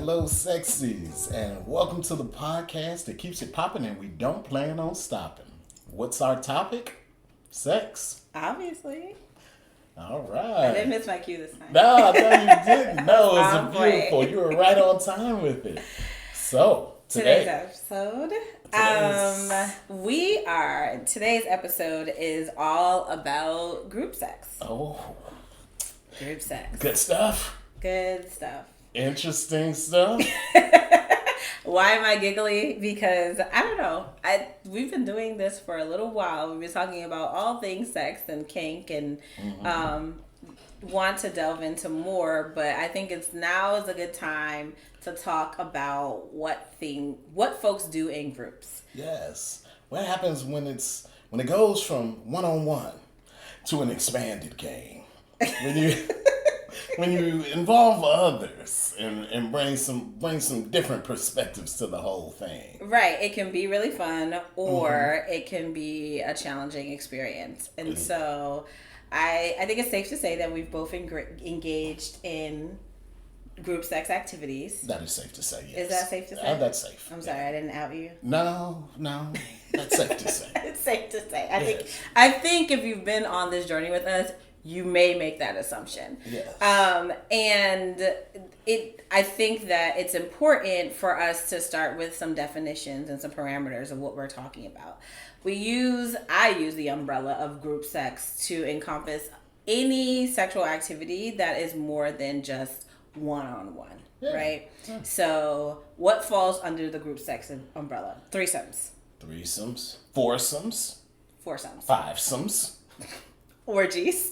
Hello, sexies, and welcome to the podcast that keeps it popping and we don't plan on stopping. What's our topic? Sex. Obviously. All I right. didn't miss my cue this time. No, you didn't. No, On it's point. beautiful. You were right on time with it. So, Today's today. episode. Today's- Today's episode is all about group sex. Oh, Group sex. good stuff. Good stuff. Interesting stuff. Why am I giggly? Because I don't know. We've been doing this for a little while. We've been talking about all things sex and kink and want to delve into more, but I think now is a good time to talk about what folks do in groups. Yes. What happens when it goes from one-on-one to an expanded game? When you involve others and bring some different perspectives to the whole thing. Right. It can be really fun or it can be a challenging experience. And so I think it's safe to say that we've both engaged in group sex activities. That is safe to say, yes. Is that safe to say? That's safe. I'm sorry, I didn't out you. No. That's safe to say. It's safe to say. Yes. I think if you've been on this journey with us, you may make that assumption. Yes. I think that it's important for us to start with some definitions and some parameters of what we're talking about. I use the umbrella of group sex to encompass any sexual activity that is more than just one-on-one, right? Yeah. So what falls under the group sex umbrella? Threesomes. Foursomes. Fivesomes. Orgies.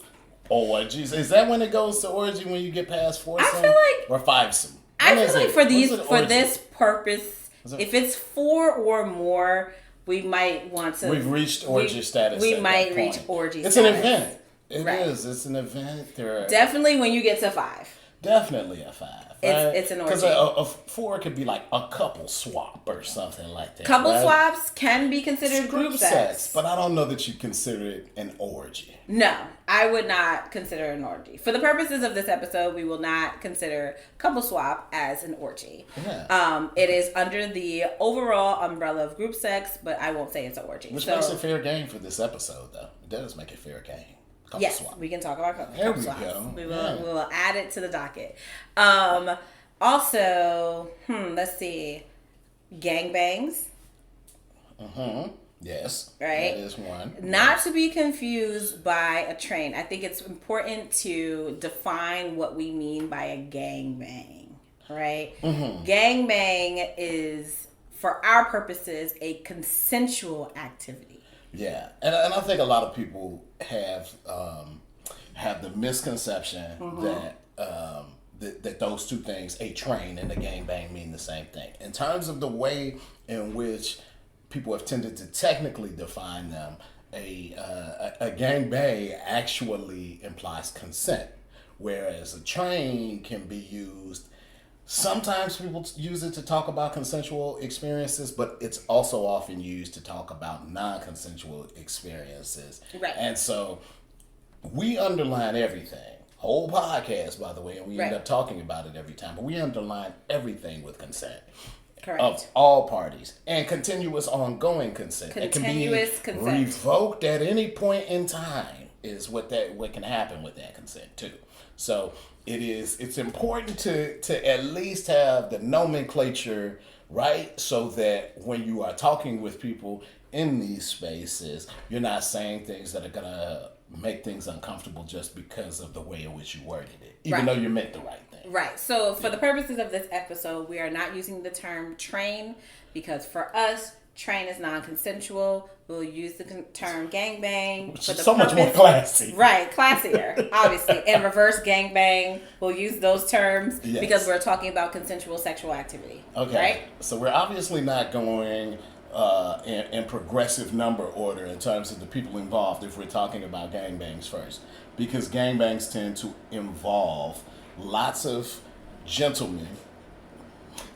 Orgies. Is that when it goes to orgy when you get past foursome? I feel like- or fivesome? I When feel is like it? for this purpose, if it's 4 or more, we might want to. We've reached orgy status. We at might that reach point. orgy It's status. an event. It is. Right. It's an event. There are Definitely when you get to 5. definitely a 5. It's an orgy. Because a 4 could be like a couple swap or something like that. Couple right? swaps can be considered It's group sex. but I don't know that you consider it an orgy. No, I would not consider an orgy. For the purposes of this episode, we will not consider couple swap as an orgy. Yeah. It is under the overall umbrella of group sex, but I won't say it's an orgy. Which makes it fair game for this episode, though. It does make it fair game. Couple Yes, swap. we can talk about couple There we swaps. go. We will Yeah. we will add it to the docket. Also, let's see. Gangbangs. Yes. Right? That is one. Not to be confused by a train. I think it's important to define what we mean by a gangbang, right? Gangbang is, for our purposes, a consensual activity. Yeah, and I think a lot of people have the misconception that those two things, a train and a gangbang, mean the same thing. In terms of the way in which people have tended to technically define them, a gangbang actually implies consent, whereas a train can be used. Sometimes people use it to talk about consensual experiences, but it's also often used to talk about non-consensual experiences. Right. And so we underline everything. Whole podcast, by the way, and we end up talking about it every time, but we underline everything with consent. Correct. Of all parties. And continuous ongoing consent. Continuous it can be consent. revoked at any point in time is what can happen with that consent too. So it's important to at least have the nomenclature right, so that when you are talking with people in these spaces, you're not saying things that are gonna make things uncomfortable just because of the way in which you worded it, even though you meant the right thing. Right. So for the purposes of this episode, we are not using the term train because for us, train is non-consensual. We'll use the term gangbang. Which for is the so much more classy. Right. Classier, obviously. And reverse gangbang, we'll use those terms Yes. because we're talking about consensual sexual activity. Okay. Right? So we're obviously not going in progressive number order in terms of the people involved if we're talking about gangbangs first. Because gangbangs tend to involve lots of gentlemen,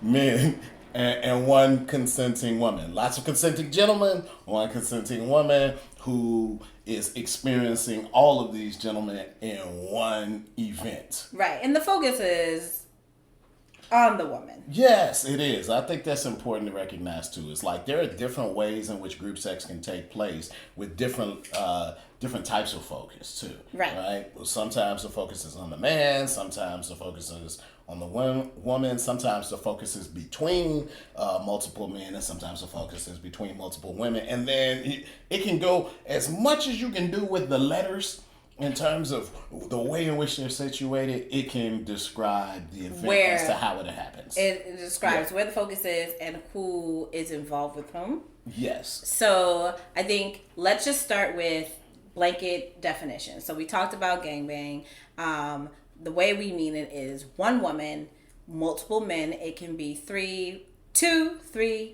men, and one consenting woman. Lots of consenting gentlemen, one consenting woman who is experiencing all of these gentlemen in one event. Right. And the focus is on the woman. Yes, it is. I think that's important to recognize too. It's like there are different ways in which group sex can take place with different types of focus too. Right. Well, sometimes the focus is on the man. Sometimes the focus is on the woman. Sometimes the focus is between multiple men, and sometimes the focus is between multiple women. And then it can go as much as you can do with the letters. In terms of the way in which they're situated, it can describe the event as to how it happens. It describes where the focus is and who is involved with whom. Yes. So I think let's just start with blanket definition. So we talked about gangbang. The way we mean it is one woman, multiple men. It can be two, three.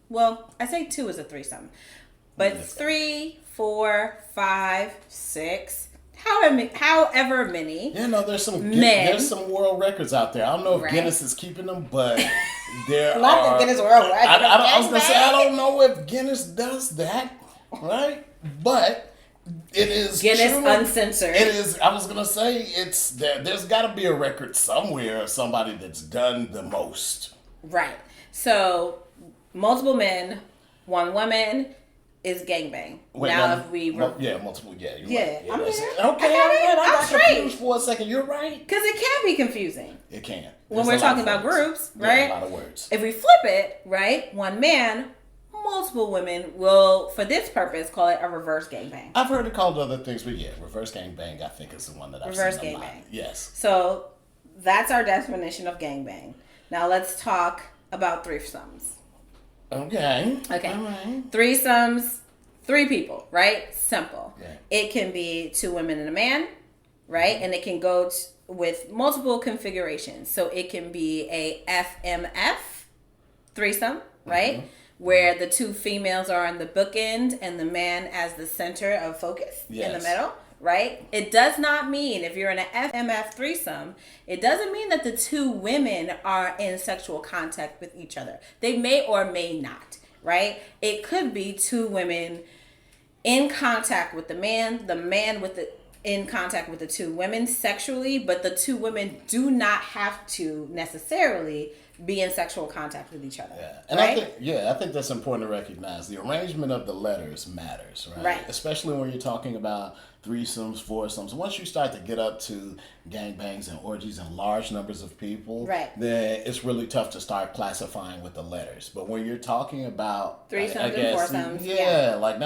Well, I say two is a threesome, but 3, 4, 5, 6. However many. There's some world records out there. I don't know if Guinness is keeping them, but there Not the Guinness World Records. I was gonna say I don't know if Guinness does that, right? But it is Guinness true. Uncensored. It is. I was gonna say it's there. There's got to be a record somewhere of somebody that's done the most. Right. So multiple men, one woman is gangbang. Multiple. Yeah, you're right. I'm there. Okay, I got I'm confused for a second. You're right. Because it can be confusing. It can. When we're talking about groups, right? A lot of words. If we flip it, right, one man, multiple women will, for this purpose, call it a reverse gangbang. I've heard it called other things, but reverse gangbang I think is the one that I've reverse seen a lot. Gangbang. Yes. So that's our definition of gangbang. Now let's talk about threesomes. Okay. All right. Threesomes, 3 people, right? Simple. Yeah. It can be 2 women and a man, right? And it can go with multiple configurations. So it can be a FMF threesome, right? Mm-hmm. Where the 2 females are on the bookend and the man as the center of focus in the middle, right? It does not mean, if you're in an FMF threesome, it doesn't mean that the 2 women are in sexual contact with each other. They may or may not, right? It could be 2 women in contact with the man in contact with the 2 women sexually, but the 2 women do not have to necessarily be in sexual contact with each other. Yeah. And right? I think that's important to recognize. The arrangement of the letters matters, right? Right. Especially when you're talking about threesomes, foursomes. Once you start to get up to gangbangs and orgies and large numbers of people, then it's really tough to start classifying with the letters. But when you're talking about threesomes and foursomes, like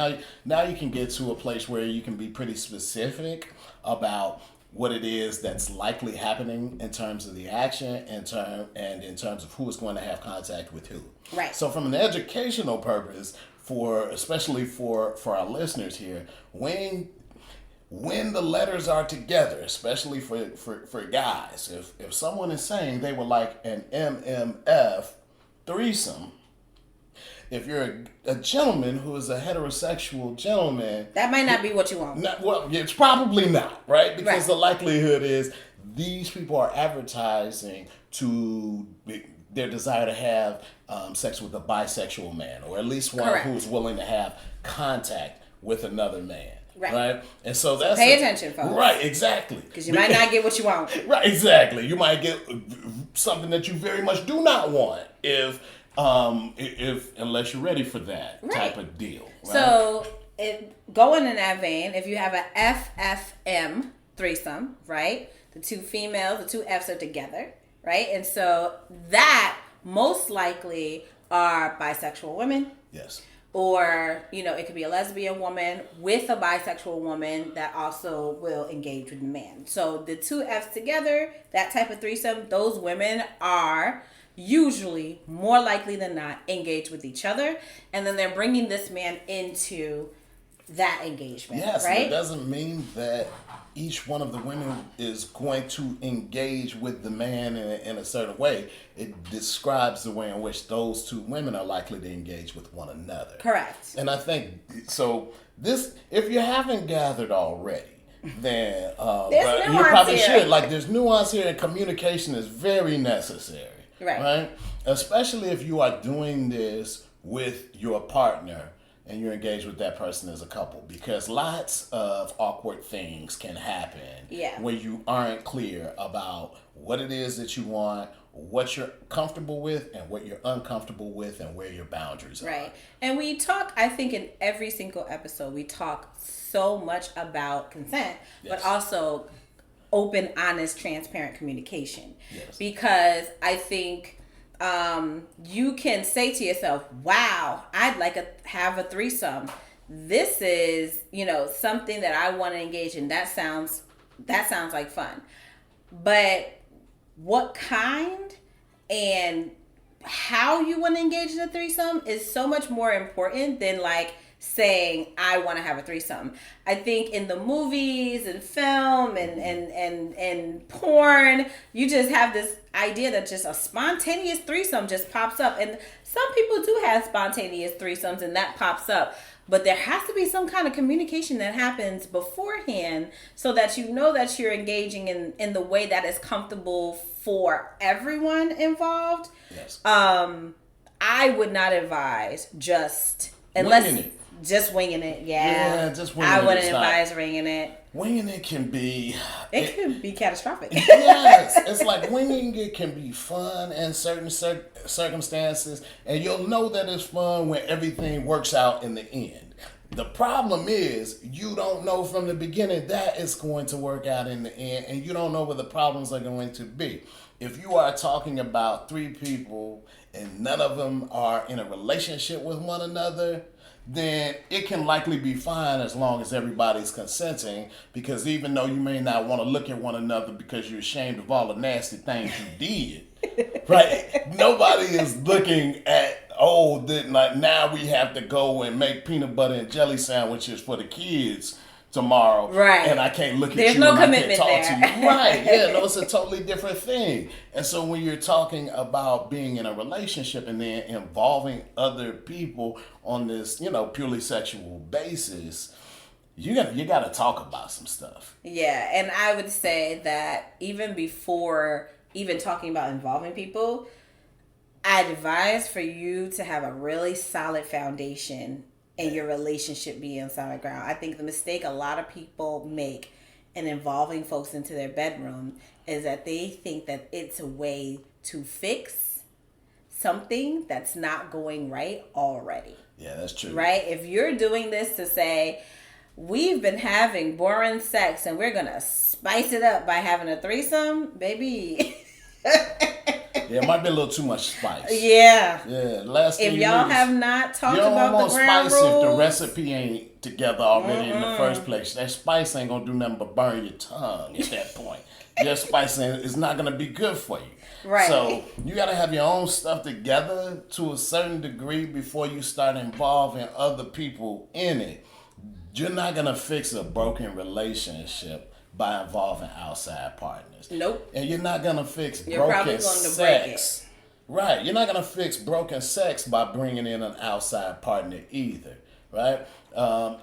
now you can get to a place where you can be pretty specific about what it is that's likely happening in terms of the action and in terms of who is going to have contact with who. Right. So from an educational purpose, especially for our listeners here, when the letters are together, especially for guys, if someone is saying they would like an MMF threesome, if you're a gentleman who is a heterosexual gentleman, that might not be what you want. It's probably not, right? Because the likelihood is these people are advertising their desire to have sex with a bisexual man, or at least one who's willing to have contact with another man. Right. And so that's pay attention, folks. Right, exactly. Because you might not get what you want. Right, exactly. You might get something that you very much do not want if unless you're ready for that type of deal. Right? So going in that vein, if you have a FFM threesome, right? The 2 females, the 2 Fs are together, right? And so that most likely are bisexual women. Yes. Or, it could be a lesbian woman with a bisexual woman that also will engage with the man. So the 2 Fs together, that type of threesome, those women are usually more likely than not engaged with each other. And then they're bringing this man into that engagement. Yes, right? It doesn't mean that each one of the women is going to engage with the man in a certain way. It describes the way in which those 2 women are likely to engage with one another. Correct. And I think, so this, if you haven't gathered already, then you probably should. Like, there's nuance here, and communication is very necessary. Right? Especially if you are doing this with your partner and you're engaged with that person as a couple, because lots of awkward things can happen when you aren't clear about what it is that you want, what you're comfortable with and what you're uncomfortable with, and where your boundaries are. Right. And we talk, I think in every single episode, we talk so much about consent, but also open, honest, transparent communication. Yes. Because I think you can say to yourself, wow, I'd like to have a threesome. This is, something that I want to engage in. That sounds like fun. But what kind and how you want to engage in a threesome is so much more important than like saying I want to have a threesome. I think in the movies and film and porn, you just have this idea that just a spontaneous threesome just pops up. And some people do have spontaneous threesomes and that pops up. But there has to be some kind of communication that happens beforehand so that you know that you're engaging in the way that is comfortable for everyone involved. Yes. I would not advise just winging it. Yeah, just winging it. I wouldn't advise winging it. Winging it can be... It can be catastrophic. Yes. It's like winging it can be fun in certain circumstances, and you'll know that it's fun when everything works out in the end. The problem is you don't know from the beginning that it's going to work out in the end, and you don't know what the problems are going to be. If you are talking about 3 people and none of them are in a relationship with one another, then it can likely be fine as long as everybody's consenting, because even though you may not want to look at one another because you're ashamed of all the nasty things you did, right? Nobody is looking at, now we have to go and make peanut butter and jelly sandwiches for the kids tomorrow, right? And I can't look at There's you no and commitment I can't talk there. to you, right? Yeah, no, it's a totally different thing. And so when you're talking about being in a relationship and then involving other people on this, purely sexual basis, you got to talk about some stuff. Yeah, and I would say that even before even talking about involving people, I'd advise for you to have a really solid foundation and your relationship be on solid ground. I think the mistake a lot of people make in involving folks into their bedroom is that they think that it's a way to fix something that's not going right already. Yeah, that's true. Right? If you're doing this to say, we've been having boring sex and we're going to spice it up by having a threesome, baby. Yeah, it might be a little too much spice. Yeah. Yeah. Last thing if y'all have not talked about the ground rules, if the recipe ain't together already in the first place. That spice ain't gonna do nothing but burn your tongue at that point. Your spice is not gonna be good for you. Right. So you gotta have your own stuff together to a certain degree before you start involving other people in it. You're not gonna fix a broken relationship by involving outside partners. Nope. And you're not gonna fix You're probably broken going to sex. break it. Right. You're not gonna fix broken sex by bringing in an outside partner either. Right.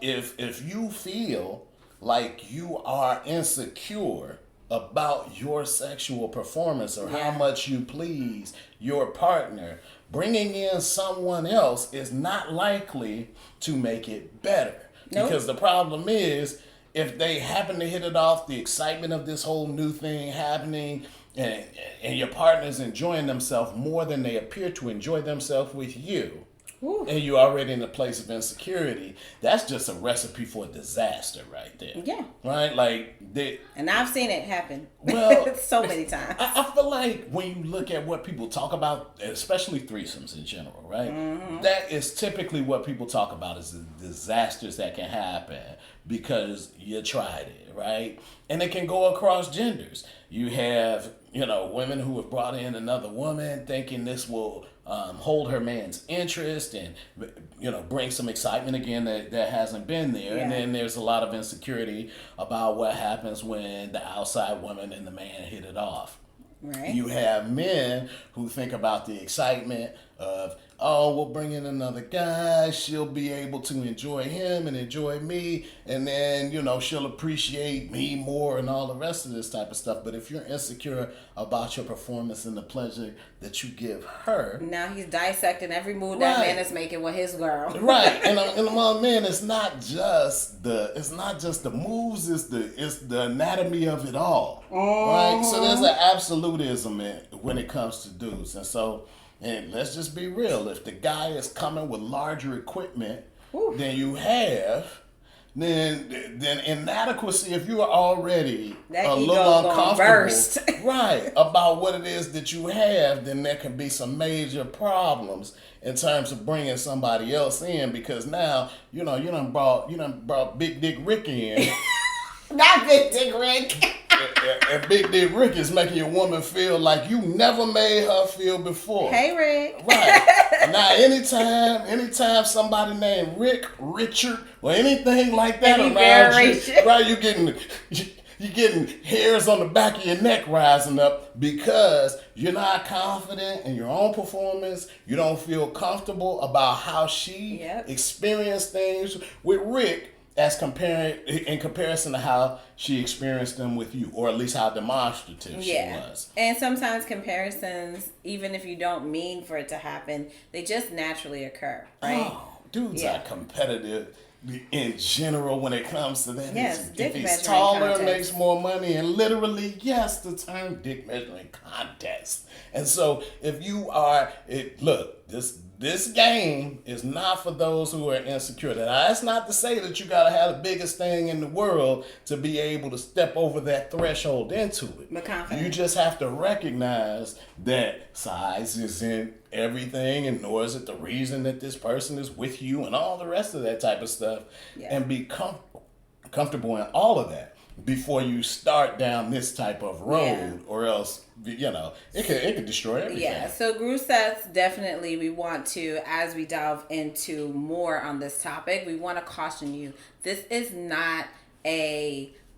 If you feel like you are insecure about your sexual performance or how much you please your partner, bringing in someone else is not likely to make it better. Nope. Because the problem is, if they happen to hit it off, the excitement of this whole new thing happening, and your partner's enjoying themselves more than they appear to enjoy themselves with you, and you're already in a place of insecurity, that's just a recipe for disaster right there. Yeah. Right? And I've seen it happen. Well, so many times. I feel like when you look at what people talk about, especially threesomes in general, right? Mm-hmm. That is typically what people talk about is the disasters that can happen because you tried it, right? And it can go across genders. You have, women who have brought in another woman thinking this will hold her man's interest and, bring some excitement again that hasn't been there. Yeah. And then there's a lot of insecurity about what happens when the outside woman and the man hit it off. Right. You have men who think about the excitement of, oh, we'll bring in another guy, she'll be able to enjoy him and enjoy me, and then, she'll appreciate me more and all the rest of this type of stuff. But if you're insecure about your performance and the pleasure that you give her, now he's dissecting every move that man is making with his girl. Right. And my man, it's not just the moves, it's the anatomy of it all. Right? So there's an absolutism when it comes to dudes. And let's just be real. If the guy is coming with larger equipment than you have, then inadequacy, if you are already a little uncomfortable right, about what it is that you have, then there can be some major problems in terms of bringing somebody else in, because now, you done brought Big Dick Rick in. Not Big Dick Rick. And Big Dick Rick is making your woman feel like you never made her feel before. Hey, Rick. Right. Now, anytime somebody named Rick, Richard, or anything like that around you, right, you're getting hairs on the back of your neck rising up because you're not confident in your own performance. You don't feel comfortable about how she experienced things with Rick. In comparison to how she experienced them with you, or at least how demonstrative she was. And sometimes comparisons, even if you don't mean for it to happen, they just naturally occur, right? Oh, dudes are competitive in general when it comes to that. Yes, if he's taller, makes more money, and literally, yes, the term dick measuring contest. And so if you are, this game is not for those who are insecure. Now, that's not to say that you got to have the biggest thing in the world to be able to step over that threshold into it. But confident. You just have to recognize that size isn't everything, and nor is it the reason that this person is with you and all the rest of that type of stuff. Yeah. And be comfortable in all of that before you start down this type of road, or else, it could destroy everything. Yeah, so groove sets, definitely we want to, as we delve into more on this topic, we want to caution you, this is not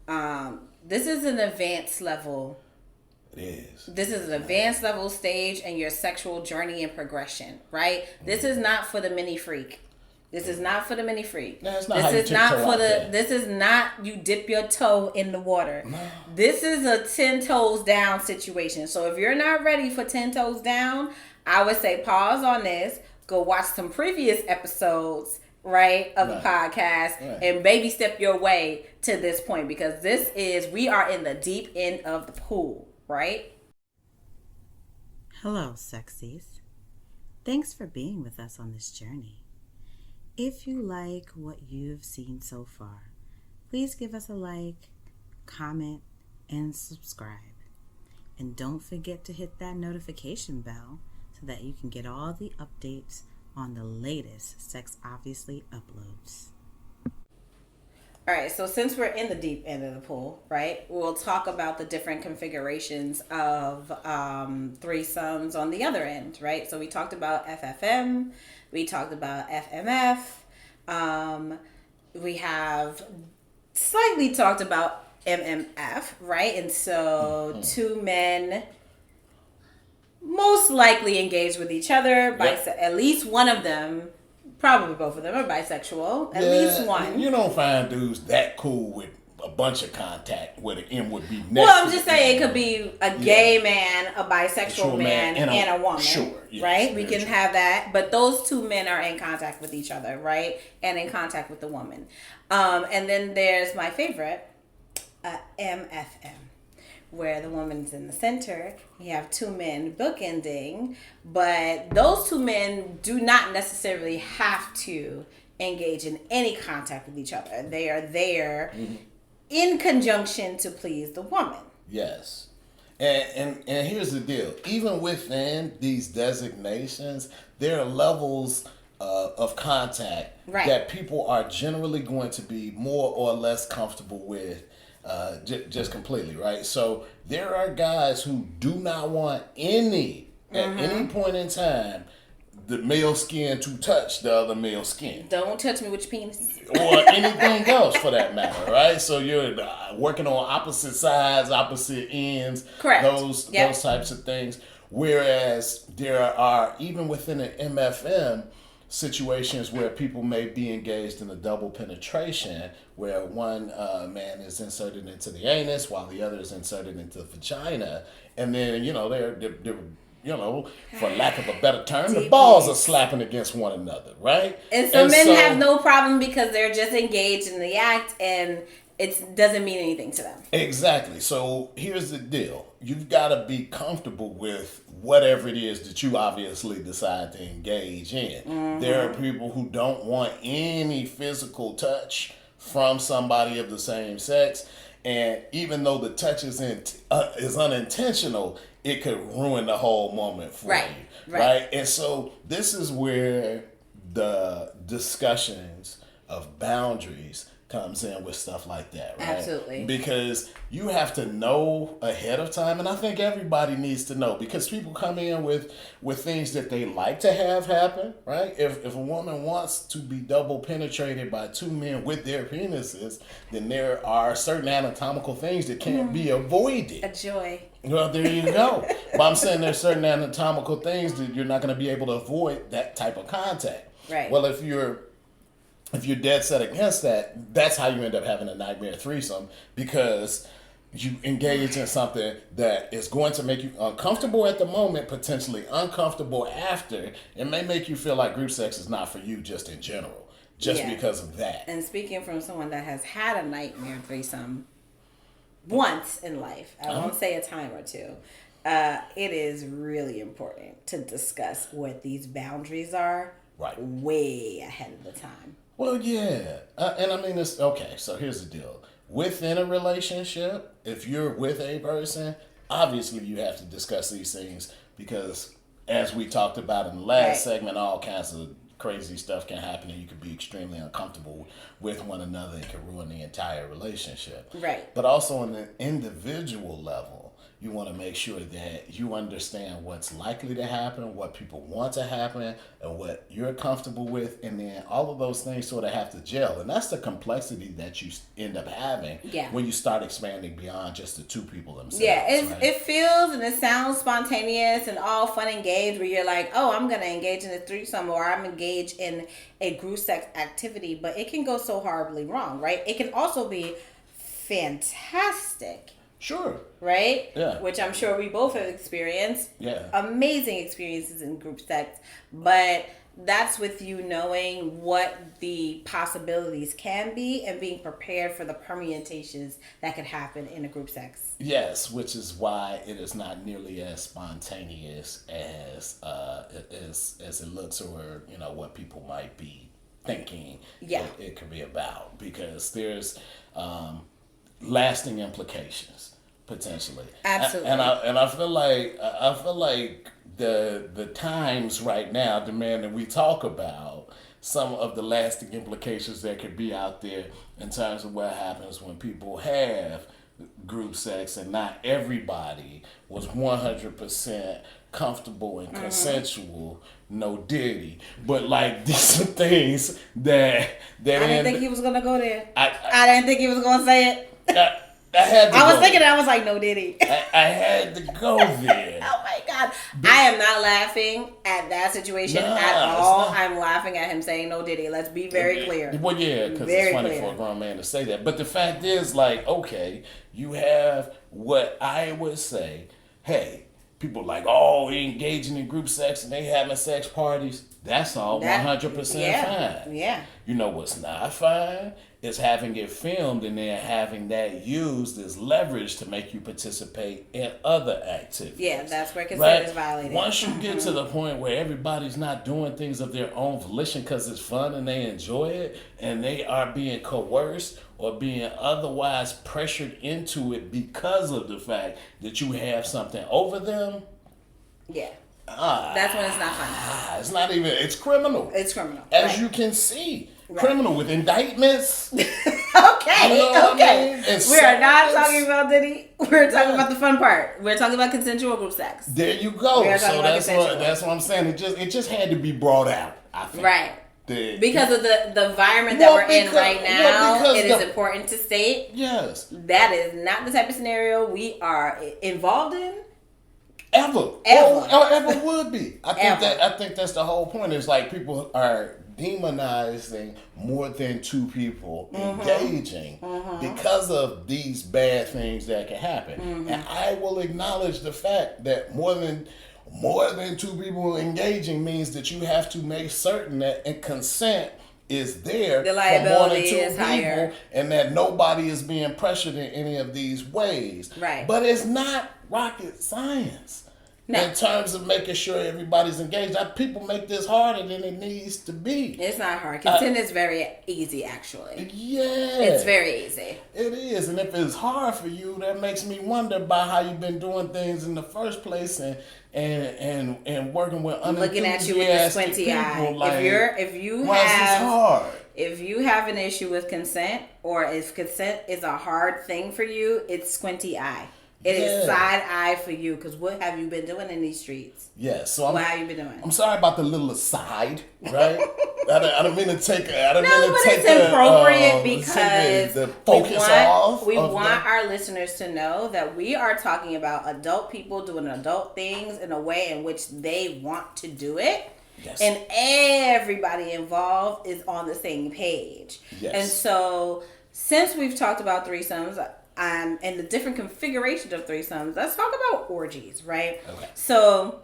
this is an advanced level. It is. This is an advanced level stage in your sexual journey and progression, right? This is not for the mini freak. This is not for the mini freak. No, it's not. This is not you dip your toe in the water. No. This is a 10 toes down situation. So if you're not ready for 10 toes down, I would say pause on this, go watch some previous episodes, right, of the podcast, and baby step your way to this point, because we are in the deep end of the pool, right? Hello, sexies. Thanks for being with us on this journey. If you like what you've seen so far, please give us a like, comment, and subscribe. And don't forget to hit that notification bell so that you can get all the updates on the latest Sex Obviously uploads. All right, so since we're in the deep end of the pool, right, we'll talk about the different configurations of threesomes on the other end, right? So we talked about FFM, we talked about FMF, we have slightly talked about MMF, right? And so two men most likely engaged with each other, at least one of them. Probably both of them are bisexual. At least one. You don't find dudes that cool with a bunch of contact where the M would be next. Well, I'm just saying it could be a gay man, a bisexual man, and a woman. Sure. Yes, right? We can have that. But those two men are in contact with each other, right? And in contact with the woman. And then there's my favorite, MFM. Where the woman's in the center, you have two men bookending, but those two men do not necessarily have to engage in any contact with each other. They are there in conjunction to please the woman. Yes. And here's the deal. Even within these designations, there are levels of contact that people are generally going to be more or less comfortable with. Just completely, right? So there are guys who do not want at any point in time, the male skin to touch the other male skin. Don't touch me with your penis. Or anything else for that matter, right? So you're working on opposite sides, opposite ends. Correct. Those types of things. Whereas there are, even within an MFM, situations where people may be engaged in a double penetration, where one man is inserted into the anus while the other is inserted into the vagina, and then they're for lack of a better term, the balls are slapping against one another, right? And so men have no problem because they're just engaged in the act and it doesn't mean anything to them. Exactly. So here's the deal. You've got to be comfortable with whatever it is that you obviously decide to engage in. Mm-hmm. There are people who don't want any physical touch from somebody of the same sex. And even though the touch is unintentional, it could ruin the whole moment for you. Right? And so this is where the discussions of boundaries comes in with stuff like that, right? Absolutely. Because you have to know ahead of time, and I think everybody needs to know, because people come in with things that they like to have happen, right? If a woman wants to be double penetrated by two men with their penises, then there are certain anatomical things that can't be avoided. A joy. Well, there you go. But I'm saying there's certain anatomical things that you're not going to be able to avoid that type of contact. Right. Well, if you're dead set against that, that's how you end up having a nightmare threesome, because you engage in something that is going to make you uncomfortable at the moment, potentially uncomfortable after. It may make you feel like group sex is not for you just in general, because of that. And speaking from someone that has had a nightmare threesome once in life, I won't say a time or two, it is really important to discuss what these boundaries are way ahead of the time. Well, yeah. And I mean, it's okay. So here's the deal. Within a relationship, if you're with a person, obviously you have to discuss these things, because as we talked about in the last segment, all kinds of crazy stuff can happen and you can be extremely uncomfortable with one another. It can ruin the entire relationship. Right. But also on the individual level, you want to make sure that you understand what's likely to happen, what people want to happen, and what you're comfortable with. And then all of those things sort of have to gel. And that's the complexity that you end up having when you start expanding beyond just the two people themselves. Yeah, it feels and it sounds spontaneous and all fun and games, where you're like, oh, I'm going to engage in a threesome, or I'm engaged in a group sex activity. But it can go so horribly wrong, right? It can also be fantastic. Sure. Right? Yeah. Which I'm sure we both have experienced. Yeah. Amazing experiences in group sex. But that's with you knowing what the possibilities can be and being prepared for the permutations that could happen in a group sex. Yes, which is why it is not nearly as spontaneous as it looks, or what people might be thinking it could be about, because there's lasting implications potentially. Absolutely. And I feel like the times right now demand that we talk about some of the lasting implications that could be out there in terms of what happens when people have group sex and not everybody was 100% comfortable and consensual. No diddy, but like these are things that I didn't think he was gonna go there. I didn't think he was gonna say it. I was thinking, I was like, no diddy. I had to go there. Oh my God. I am not laughing at that situation at all. I'm laughing at him saying no diddy. Let's be very clear. Well, yeah, because it's funny for a grown man to say that. But the fact is, like, okay, you have what I would say, hey, people like, oh, they engaging in group sex and they having sex parties. That's all 100% fine. Yeah. You know what's not fine is having it filmed and then having that used as leverage to make you participate in other activities. Yeah, that's where consent is violated. Once you get to the point where everybody's not doing things of their own volition because it's fun and they enjoy it, and they are being coerced or being otherwise pressured into it because of the fact that you have something over them. Yeah. That's when it's not fun. It's not even, it's criminal. It's criminal. As you can see. Right. Criminal with indictments. Okay. I mean? We are not talking about Diddy. We're talking about the fun part. We're talking about consensual group sex. There you go. So that's what I'm saying. It just had to be brought out, I think. Right. Because of the environment that we're in right now, it is important to state. Yes. That is not the type of scenario we are involved in. ever. Ever. Or ever would be. Ever. I think that's the whole point. Is like people are demonizing more than two people engaging because of these bad things that can happen. And I will acknowledge the fact that more than two people engaging means that you have to make certain that and consent is there The for more than liability two is people, higher. and that nobody is being pressured in any of these ways. Right. But it's not rocket science. No. In terms of making sure everybody's engaged, people make this harder than it needs to be. It's not hard. Consent is very easy, actually. Yeah, It's very easy. it is. And if it's hard for you, that makes me wonder about how you've been doing things in the first place, and working with Looking at you with a unenthusiastic squinty people. eye. Like, If you why is this have hard? if you have an issue with consent, or if consent is a hard thing for you, it's squinty eye. It is Yeah. side eye for you, because what have you been doing in these streets? Yes. So What have you been doing? I'm sorry about the little aside, right? I don't mean to take. I don't No, mean to but take it's appropriate take because the focus off. we of want our listeners to know that we are talking about adult people doing adult things in a way in which they want to do it. Yes. And everybody involved is on the same page. Yes. And so, since we've talked about threesomes and the different configurations of threesomes, let's talk about orgies, right? Okay. So,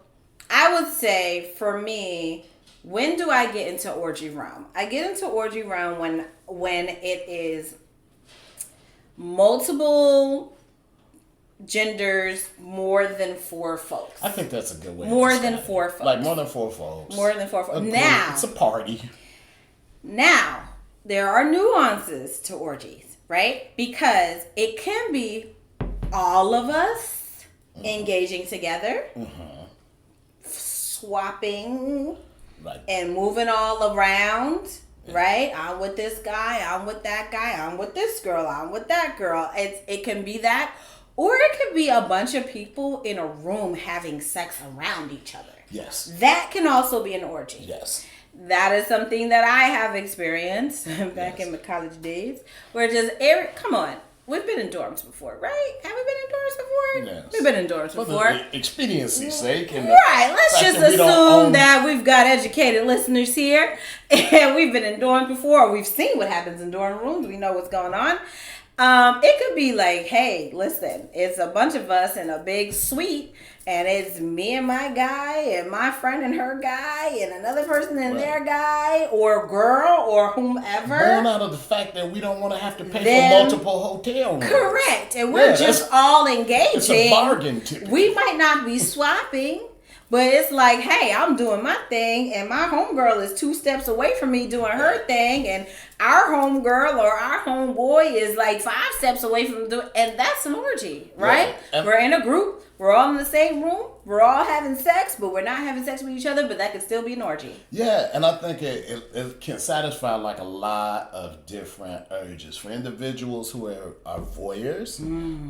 I would say for me, when do I get into orgy realm? I get into orgy realm when it is multiple genders, more than 4 folks. I think that's a good way. More to than describe it. 4 folks. Like more than 4 folks. More than 4 folks. Agreed. Now, It's a party. Now, there are nuances to orgies, right? Because it can be all of us engaging together, swapping Right. and moving all around, right? I'm with this guy, I'm with that guy, I'm with this girl, I'm with that girl. It can be that, or it could be a bunch of people in a room having sex around each other. Yes. That can also be an orgy. Yes. That is something that I have experienced back in my college days, where just come on, we've been in dorms before, right? Have we been in dorms before? Yes. We've been in dorms For before. the expediency's sake. And the Right, let's fact just that we don't assume own- that we've got educated listeners here, and we've been in dorms before. We've seen what happens in dorm rooms. We know what's going on. It could be like, hey, listen, it's a bunch of us in a big suite, and it's me and my guy, and my friend and her guy, and another person and their guy, or girl, or whomever. Born out of the fact that we don't want to have to pay Then- for multiple hotel rooms. Correct. And we're Yeah, just all engaging. It's a bargain ticket. We might not be swapping, but it's like, hey, I'm doing my thing, and my homegirl is 2 steps away from me doing her thing, and our homegirl or our homeboy is like 5 steps away from doing, and that's an orgy, right? Yeah. And- We're in a group. We're all in the same room. We're all having sex, but we're not having sex with each other, but that could still be an orgy. Yeah, and I think it can satisfy like a lot of different urges. For individuals who are voyeurs,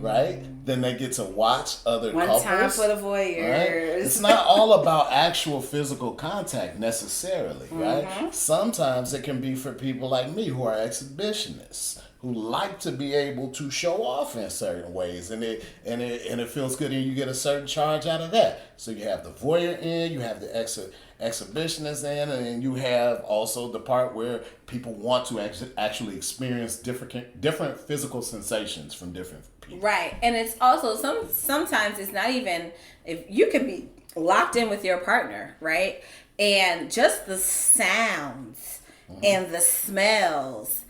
right? Then they get to watch other One couples. time for the Right? voyeurs. It's not all about actual physical contact necessarily, right? Sometimes it can be for people like me who are exhibitionists, who like to be able to show off in certain ways, and it feels good, and you get a certain charge out of that. So you have the voyeur end, you have the exhibitionist end, and then you have also the part where people want to actually experience different physical sensations from different people. Right. And it's also sometimes it's not even, if you can be locked in with your partner, right? And just the sounds and the smells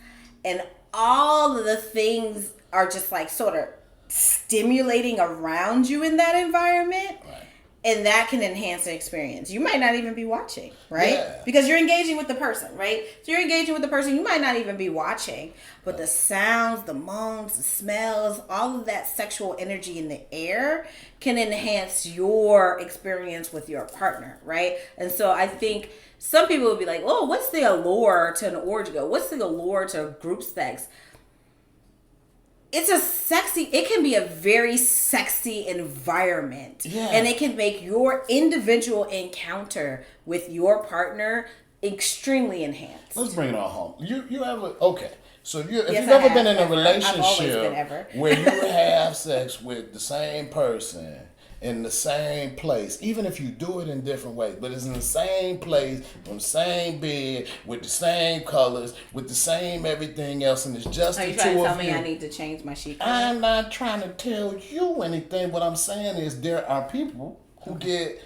and all of the things are just like sort of stimulating around you in that environment. Right. And that can enhance the experience. You might not even be watching, right? Yeah. Because you're engaging with the person, right? So you're engaging with the person, you might not even be watching. But the sounds, the moans, the smells, all of that sexual energy in the air can enhance your experience with your partner, right? And so I think some people would be like, oh, what's the allure to an orgy? What's the allure to group sex? It's it can be a very sexy environment. Yeah. And it can make your individual encounter with your partner extremely enhanced. Let's bring it on home. You ever okay? So if Yes, you've ever I been in have. a I've always relationship been ever. where you have sex with the same person in the same place, even if you do it in different ways, but it's in the same place, on the same bed, with the same colors, with the same everything else, and it's just Are the you trying two to tell of me you. I need to change my sheet color? I'm not trying to tell you anything. What I'm saying is there are people who get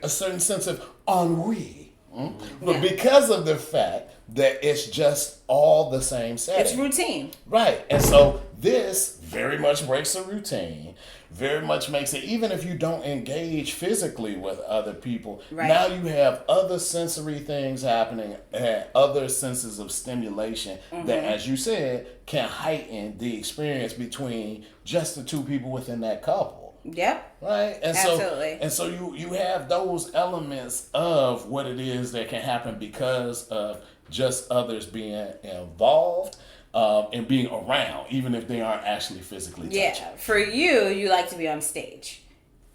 a certain sense of ennui. But Yeah. because of the fact that it's just all the same setting. It's routine. Right. And so this very much breaks the routine, very much makes it, even if you don't engage physically with other people, Right. now you have other sensory things happening and other senses of stimulation that, as you said, can heighten the experience between just the two people within that couple. Yep. Right, and Absolutely. so you have those elements of what it is that can happen because of just others being involved and being around, even if they aren't actually physically touching. Yeah. For you, you like to be on stage.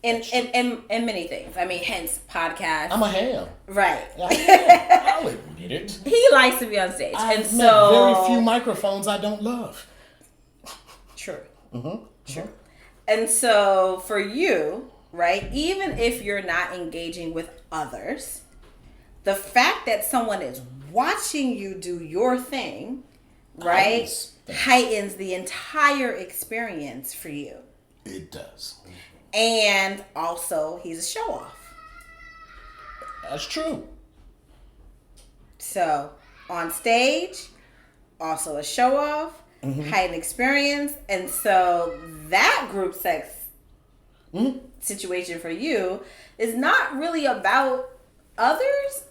In many things. I mean, hence podcast. I'm a ham. Right. I'll admit it. He likes to be on stage. I've and met so very few microphones I don't love. True. Mm-hmm. True. And so for you, right, even if you're not engaging with others, the fact that someone is watching you do your thing, right, heightens the entire experience for you. It does. And also, he's a show off. That's true. So on stage, also a show off, heightened experience. And so that group sex situation for you is not really about others.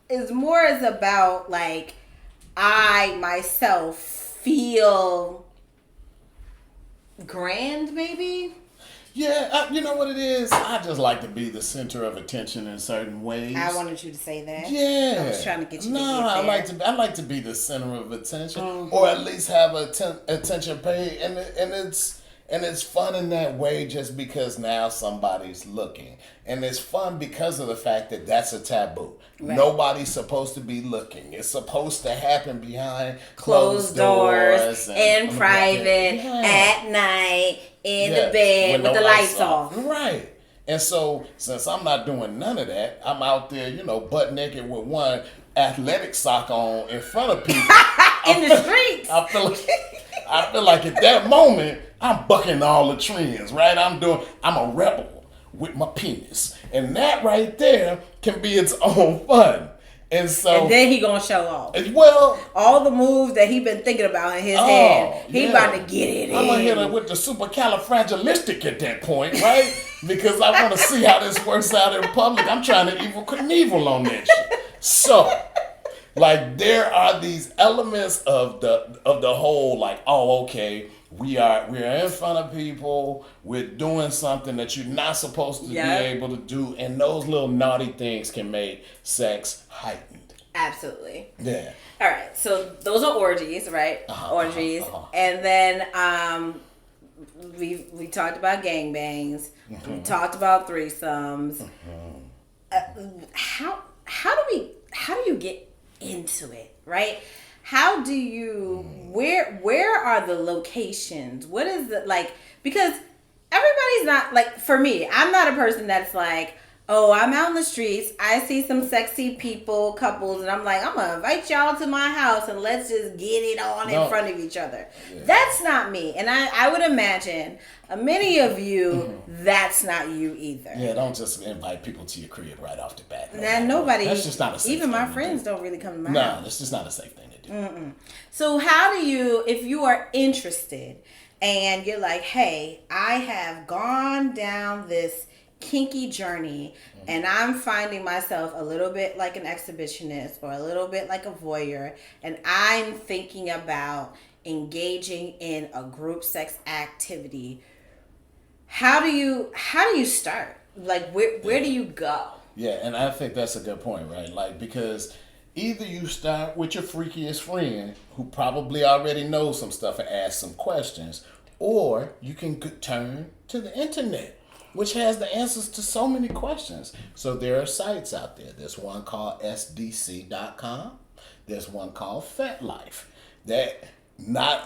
It's more as about like I myself feel grand maybe. Yeah, you know what it is? I just like to be the center of attention in certain ways. I wanted you to say that. Yeah, I was trying to get you to No, get there. I like to be the center of attention, or at least have attention paid, and it's fun in that way just because now somebody's looking, and it's fun because of the fact that that's a taboo. Right. Nobody's supposed to be looking. It's supposed to happen behind Closed doors, in private, Yeah. at night, in Yeah, the bed when with no the lights off. Right. And so, since I'm not doing none of that, I'm out there, butt naked with one athletic sock on in front of people. In the streets. I feel like at that moment, I'm bucking all the trends, right? I'm a rebel with my penis. And that right there can be its own fun. And so, And then he gonna show off. well, All the moves that he been thinking about in his head. He yeah. about to get it I'm gonna hit in. her with the supercalifragilistic at that point, right? Because I want to see how this works out in public. I'm trying to Evel Knievel on that shit. So, like, there are these elements of the whole, like, oh, okay, we are in front of people, we're doing something that you're not supposed to Yeah. be able to do, and those little naughty things can make sex heightened. Absolutely. Yeah. All right. So those are orgies, right? Orgies. And then we talked about gangbangs. We talked about threesomes. How do you get into it, right? How do you where are the locations? What is the like, because everybody's not like, for me, I'm not a person that's like, oh, I'm out in the streets, I see some sexy people, couples, and I'm like, I'm gonna invite y'all to my house and let's just get it on in front of each other. Yeah. That's not me. And I would imagine many of you, that's not you either. Yeah, don't just invite people to your crib right off the bat. Nobody. That's just not a safe even thing my to friends do. don't really come to my No, house. that's just not a safe thing to do. So how do you, if you are interested and you're like, hey, I have gone down this kinky journey and I'm finding myself a little bit like an exhibitionist or a little bit like a voyeur, and I'm thinking about engaging in a group sex activity, how do you start? Like, where do you go? Yeah, and I think that's a good point, right? Like, because either you start with your freakiest friend who probably already knows some stuff and ask some questions, or you can turn to the internet, which has the answers to so many questions. So there are sites out there. There's one called SDC.com. There's one called FetLife.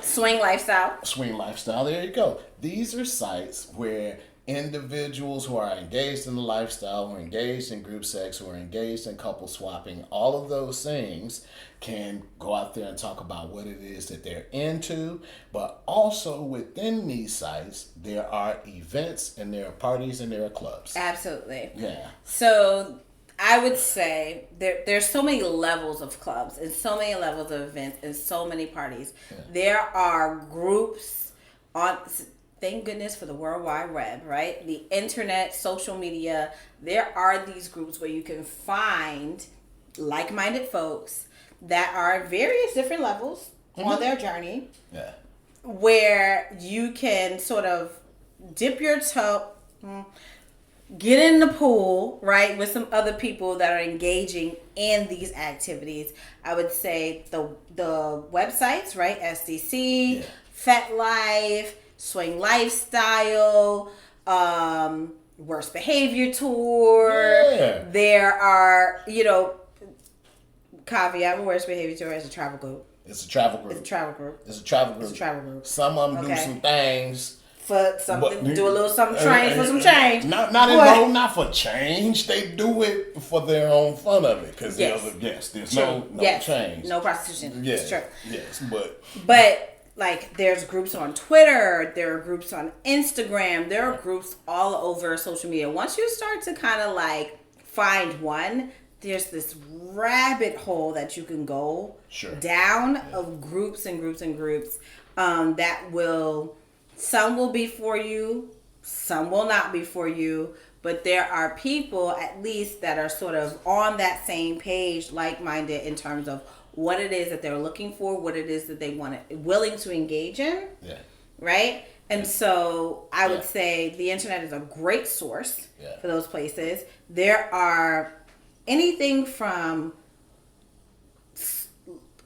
Swing Lifestyle. There you go. These are sites where individuals who are engaged in the lifestyle, who are engaged in group sex, who are engaged in couple swapping, all of those things can go out there and talk about what it is that they're into. But also within these sites, there are events and there are parties and there are clubs. Absolutely. Yeah. So I would say there's so many levels of clubs and so many levels of events and so many parties. Yeah. There are groups on, thank goodness for the World Wide Web, right? The internet, social media. There are these groups where you can find like-minded folks that are at various different levels on their journey, Yeah. where you can sort of dip your toe, get in the pool, right, with some other people that are engaging in these activities. I would say the websites, right, SDC, FetLife, Swing Lifestyle, Worst Behavior Tour. Yeah. There are, caveat, Worst Behavior Tour is a travel group. It's a travel group. It's a travel group. It's a travel group. It's a travel group. Some of them do Okay. some things. For something, But- do a little something change for some change. Not for change. They do it for their own fun of it. Because Yes. there's True. no Yes. change. No prostitution. Yes. It's true. Yes, but But like there's groups on Twitter, there are groups on Instagram, there are groups all over social media. Once you start to kind of like find one, there's this rabbit hole that you can go down of groups and groups and groups that will, some will be for you, some will not be for you, but there are people at least that are sort of on that same page, like-minded in terms of what it is that they're looking for, what it is that they want to, willing to engage in, right? And so I would say the internet is a great source for those places. There are anything from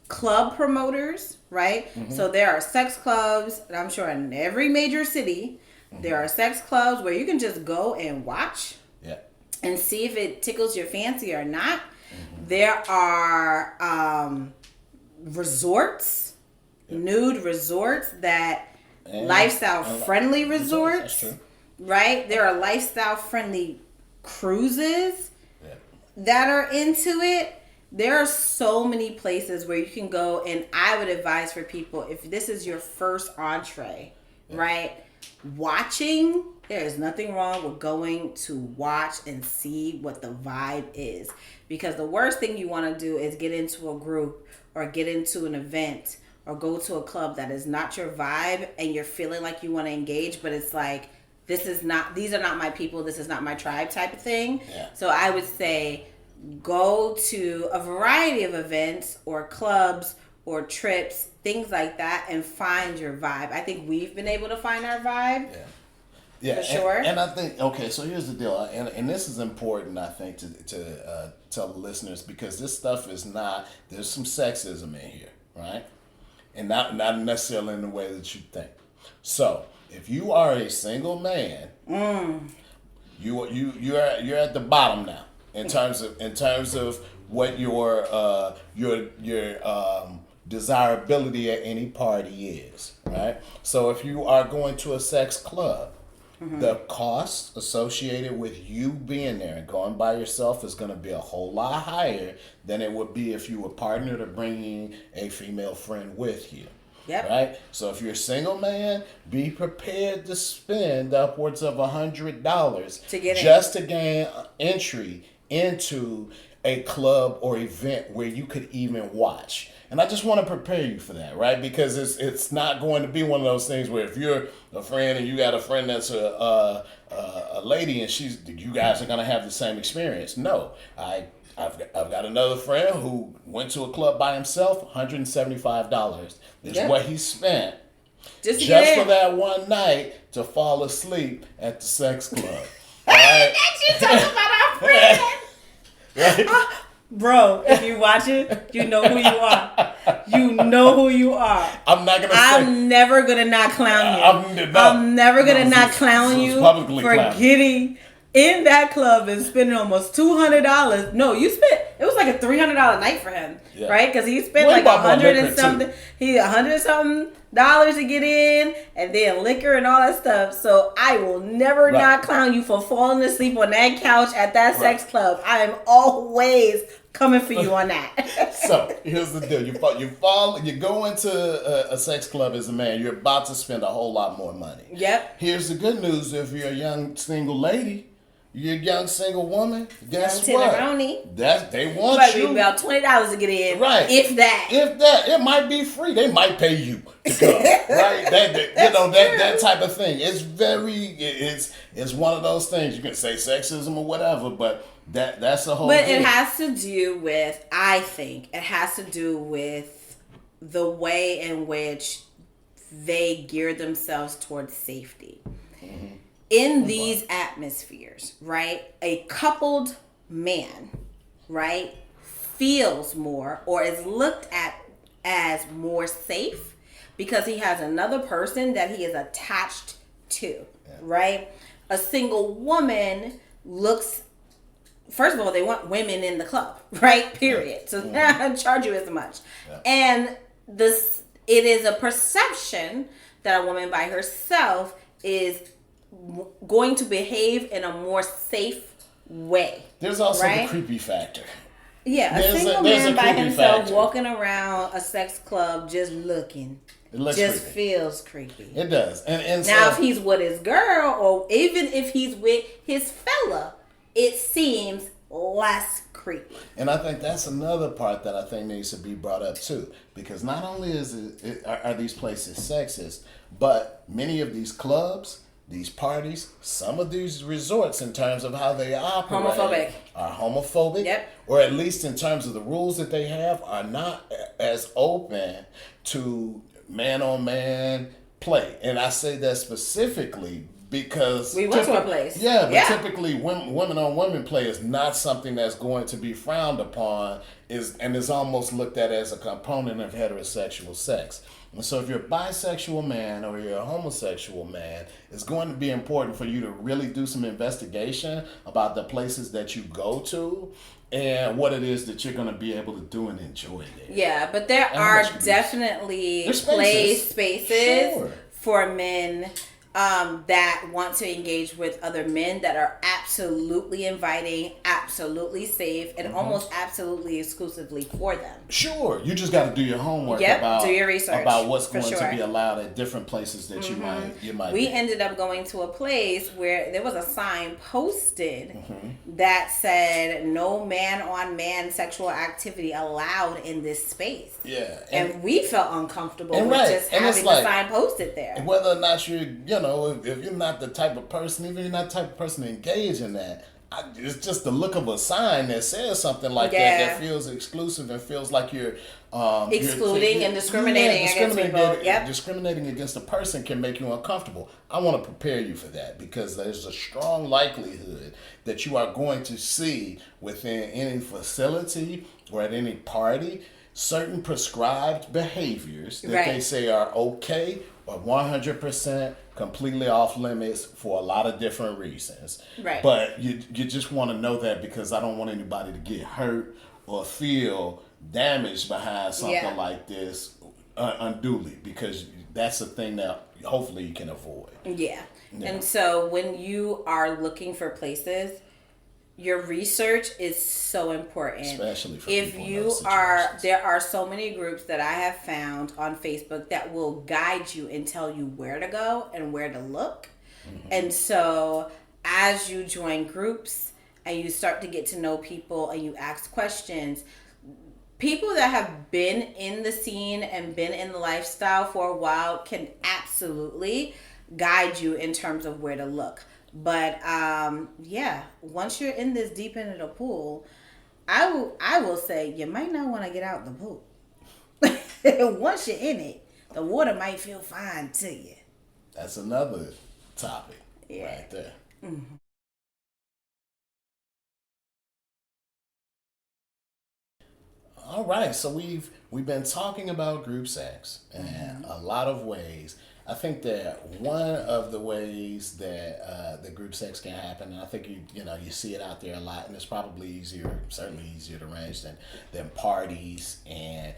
club promoters, right? So there are sex clubs, and I'm sure in every major city, there are sex clubs where you can just go and watch and see if it tickles your fancy or not. There are resorts, nude resorts lifestyle friendly resorts, That's true. right? There are lifestyle friendly cruises that are into it. There are so many places where you can go, and I would advise for people, if this is your first entree, right? Watching, there is nothing wrong with going to watch and see what the vibe is. Because the worst thing you want to do is get into a group or get into an event or go to a club that is not your vibe and you're feeling like you want to engage, but it's like, these are not my people, this is not my tribe type of thing. So I would say go to a variety of events or clubs or trips, things like that, and find your vibe. I think we've been able to find our vibe. Yeah, for sure. And I think, okay, so here's the deal, and this is important, I think, to tell the listeners, because this stuff is not, there's some sexism in here, right? And not necessarily in the way that you think. So, if you are a single man, you're at the bottom now in terms of what your desirability at any party is, right? So if you are going to a sex club, the cost associated with you being there and going by yourself is going to be a whole lot higher than it would be if you were partnered or bringing a female friend with you. Right? So if you're a single man, be prepared to spend upwards of $100 to gain entry into a club or event where you could even watch. And I just want to prepare you for that, right? Because it's not going to be one of those things where if you're a friend and you got a friend that's a lady and you guys are going to have the same experience. No, I've got another friend who went to a club by himself. $175 is what he spent just for that one night to fall asleep at the sex club. Right? You talking about our friend. Right? Bro, if you watch it, you know who you are. You know who you are. I'm never gonna not clown you. I'm never gonna not clown you for getting in that club and spending almost $200. No, you spent, it was like a $300 night for him, Yeah. right? Because he spent Well, he like bought more 100 and liquor, something. too. He $100 to get in, and then liquor and all that stuff. So I will never Right. not clown you for falling asleep on that couch at that sex Right. club. I am always coming for you on that. So here's the deal: you go into a sex club as a man. You're about to spend a whole lot more money. Yep. Here's the good news: if you're a young single lady, you're a young single woman. Guess Young what? tenderoni. They want Might be you. about $20 to get in, Right. If that. If that, it might be free. They might pay you to come, right? That type of thing. It's it's one of those things. You can say sexism or whatever, but that's the whole. But thing. it has to do with, I think, it has to do with the way in which they gear themselves towards safety. In these atmospheres, right? A coupled man, right, feels more or is looked at as more safe because he has another person that he is attached to, right? A single woman looks, first of all, they want women in the club, right? Period. So they're not going to charge you as much. Yeah. And it is a perception that a woman by herself is going to behave in a more safe way. There's also right? the creepy factor. Yeah, There's a single there's man a by creepy himself factor. walking around a sex club just looking. It looks just creepy. feels creepy. It does. And Now, so, if he's with his girl, or even if he's with his fella, it seems less creepy. and I think that's another part that I think needs to be brought up too, because not only are these places sexist, but many of these clubs, these parties, some of these resorts, in terms of how they operate, Homophobic. are homophobic. Yep. Or at least in terms of the rules that they have, are not as open to man-on-man play. And I say that specifically because We went to a place. Yeah, but Yeah. typically women-on-women play is not something that's going to be frowned upon, and is almost looked at as a component of heterosexual sex. And so if you're a bisexual man or you're a homosexual man, it's going to be important for you to really do some investigation about the places that you go to and what it is that you're going to be able to do and enjoy there. Yeah, but there And are how much definitely There's play spaces. spaces Sure. for men that want to engage with other men that are absolutely inviting, absolutely safe, and almost absolutely exclusively for them. Sure, you just got to do your homework Yep, about do your research, about what's for going sure. to be allowed at different places that you might. We be. ended up going to a place where there was a sign posted that said no man-on-man sexual activity allowed in this space. Yeah, And we felt uncomfortable and with right, just and it's having like- the sign posted there. whether or not if you're not the type of person, even if you're not the type of person to engage in that, it's just the look of a sign that says something like that feels exclusive and feels like you're Excluding and discriminating against people. Yep. Discriminating against a person can make you uncomfortable. I want to prepare you for that, because there's a strong likelihood that you are going to see within any facility or at any party certain prescribed behaviors that Right. they say are okay or 100% completely off limits for a lot of different reasons. Right. But you just want to know that, because I don't want anybody to get hurt or feel damaged behind something Yeah. like this unduly, because that's the thing that hopefully you can avoid. Yeah. Yeah. And so when you are looking for places, your research is so important. Especially for if people in you those are, situations. there are so many groups that I have found on Facebook that will guide you and tell you where to go and where to look. And so as you join groups and you start to get to know people and you ask questions, people that have been in the scene and been in the lifestyle for a while can absolutely guide you in terms of where to look. But once you're in this deep end of the pool, I will say you might not want to get out the pool. Once you're in it, the water might feel fine to you. That's another topic Yeah. right there. All right, so we've been talking about group sex in a lot of ways, I think that one of the ways that the group sex can happen, and I think you see it out there a lot, and it's probably certainly easier to arrange than parties, and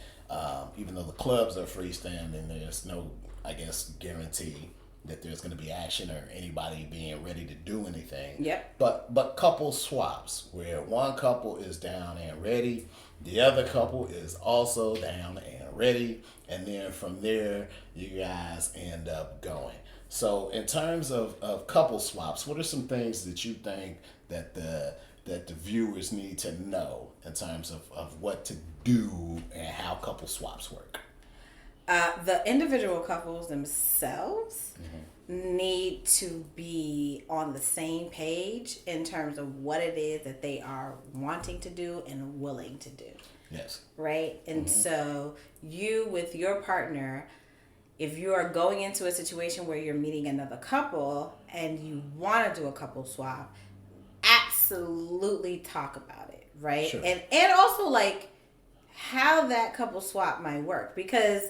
even though the clubs are freestanding, there's no, I guess, guarantee that there's going to be action or anybody being ready to do anything. Yep. But couple swaps where one couple is down and ready, the other couple is also down and ready, and then from there you guys end up going. So in terms of couple swaps, what are some things that you think that the viewers need to know in terms of what to do and how couple swaps work? The individual couples themselves need to be on the same page in terms of what it is that they are wanting to do and willing to do. Yes. Right? And so you with your partner, if you are going into a situation where you're meeting another couple and you want to do a couple swap, absolutely talk about it, right? Sure. And also like how that couple swap might work, because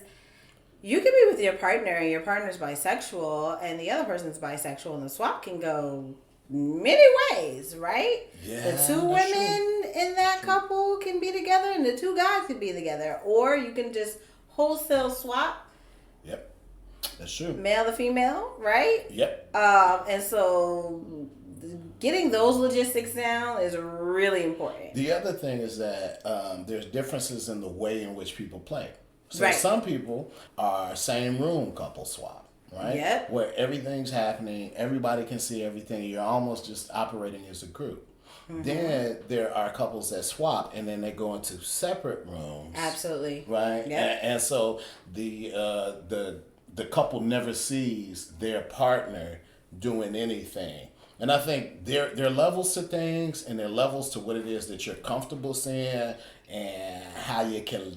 you could be with your partner and your partner's bisexual and the other person's bisexual, and the swap can go many ways, right? Yeah, The two women in that couple can be together and the two guys can be together. Or you can just wholesale swap Yep. That's true. male to female, right? Yep. And so getting those logistics down is really important. The other thing is that there's differences in the way in which people play. So Right. some people are same room couple swap, right? Yep. Where everything's happening, everybody can see everything. You're almost just operating as a group. Then there are couples that swap and then they go into separate rooms. Absolutely. Right. Yep. And so the couple never sees their partner doing anything. And I think there are levels to things, and there are levels to what it is that you're comfortable seeing and how you can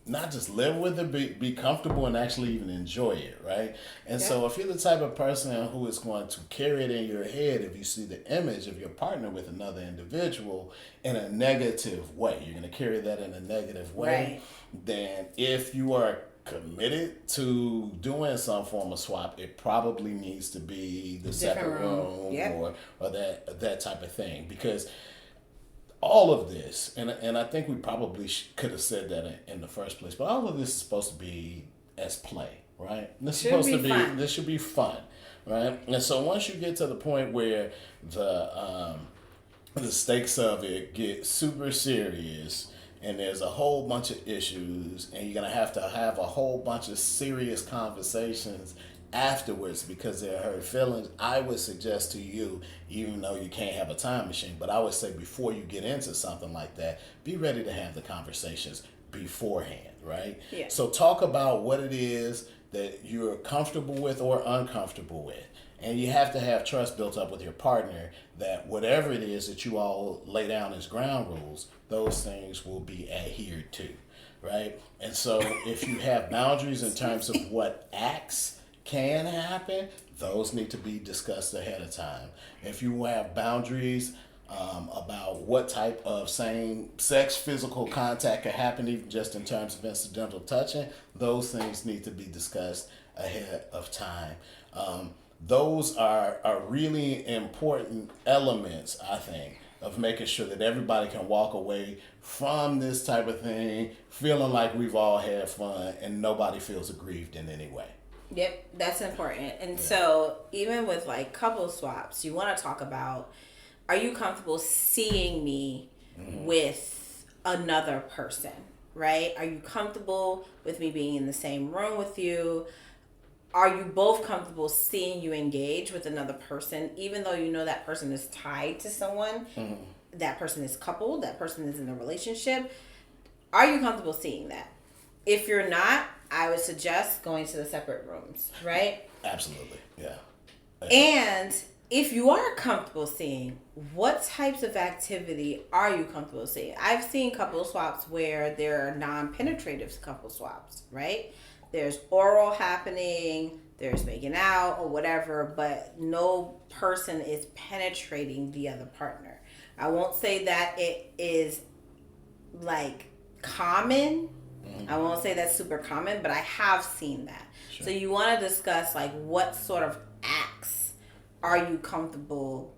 not just live with it, be comfortable and actually even enjoy it, right? And so if you're the type of person who is going to carry it in your head, if you see the image of your partner with another individual in a negative way, you're going to carry that in a negative way, then if you are committed to doing some form of swap, it probably needs to be the separate room or that type of thing, because all of this, and I think we probably could have said that in the first place, but all of this is supposed to be as play, right? This Should be fun. This should be fun, right? And so once you get to the point where the stakes of it get super serious, and there's a whole bunch of issues, and you're gonna have a whole bunch of serious conversations afterwards because there are hurt feelings, I would suggest to you, even though you can't have a time machine, but I would say before you get into something like that, be ready to have the conversations beforehand, right? Yeah. So talk about what it is that you're comfortable with or uncomfortable with. And you have to have trust built up with your partner that whatever it is that you all lay down as ground rules, those things will be adhered to, right? And so if you have boundaries in terms of what acts can happen, those need to be discussed ahead of time. If you have boundaries about what type of same-sex physical contact can happen, even just in terms of incidental touching, those things need to be discussed ahead of time. Those are really important elements, I think, of making sure that everybody can walk away from this type of thing feeling like we've all had fun and nobody feels aggrieved in any way. Yep, that's important. And so even with like couple swaps, you want to talk about, are you comfortable seeing me with another person, right? Are you comfortable with me being in the same room with you? Are you both comfortable seeing you engage with another person, even though you know that person is tied to someone, that person is coupled, that person is in a relationship? Are you comfortable seeing that? If you're not, I would suggest going to the separate rooms, right? Absolutely, yeah. And if you are comfortable seeing, what types of activity are you comfortable seeing? I've seen couple swaps where there are non-penetrative couple swaps, right? There's oral happening, there's making out or whatever, but no person is penetrating the other partner. I won't say that it is like common I won't say that's super common, but I have seen that. Sure. So you want to discuss like what sort of acts are you comfortable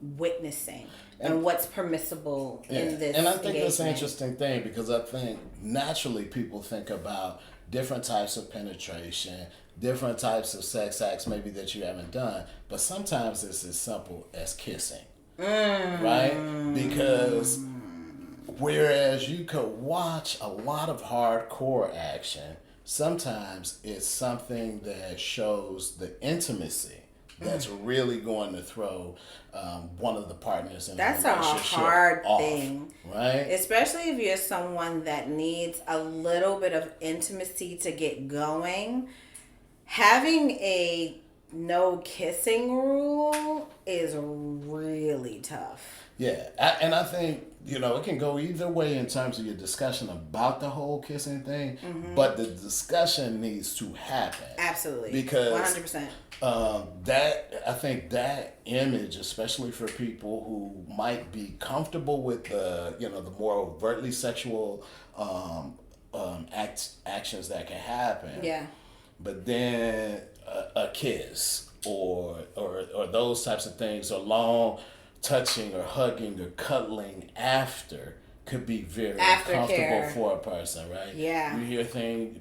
witnessing, and what's permissible in this. And I think that's an engagement. interesting thing, because I think naturally people think about different types of penetration, different types of sex acts maybe that you haven't done, but sometimes it's as simple as kissing, right? Because whereas you could watch a lot of hardcore action, sometimes it's something that shows the intimacy that's really going to throw one of the partners in That's the a relationship hard off, thing. right? Especially if you're someone that needs a little bit of intimacy to get going. Having a no kissing rule is really tough. Yeah, and I think, it can go either way in terms of your discussion about the whole kissing thing, but the discussion needs to happen. Absolutely. Because 100%. I think that image, especially for people who might be comfortable with the more overtly sexual actions that can happen. Yeah. But then a kiss or those types of things, or long touching or hugging or cuddling after, could be very uncomfortable Aftercare. for a person, right? Yeah. You hear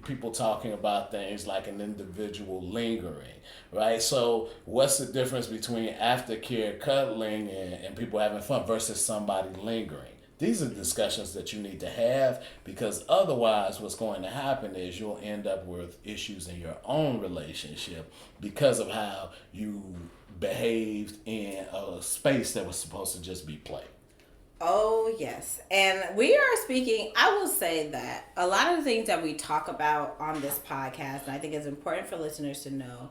people talking about things like an individual lingering, right? So what's the difference between aftercare cuddling and people having fun versus somebody lingering? These are discussions that you need to have, because otherwise what's going to happen is you'll end up with issues in your own relationship because of how you behaved in a space that was supposed to just be play. Oh, yes. And we are speaking, I will say that a lot of the things that we talk about on this podcast, and I think it's important for listeners to know,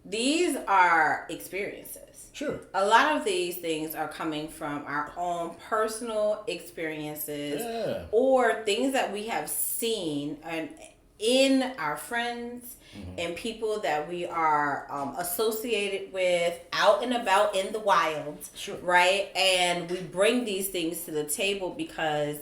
these are experiences. Sure. A lot of these things are coming from our own personal experiences, Yeah. or things that we have seen in our friends and people that we are associated with out and about in the wild. Sure. Right? And we bring these things to the table because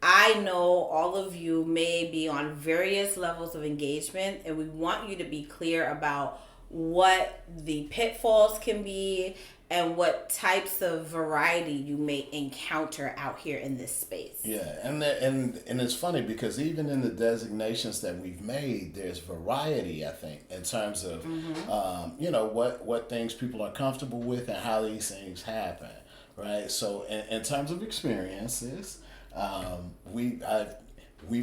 I know all of you may be on various levels of engagement, and we want you to be clear about what the pitfalls can be and what types of variety you may encounter out here in this space. Yeah, and it's funny because even in the designations that we've made, there's variety, I think, in terms of what things people are comfortable with and how these things happen, right? So in terms of experiences, we've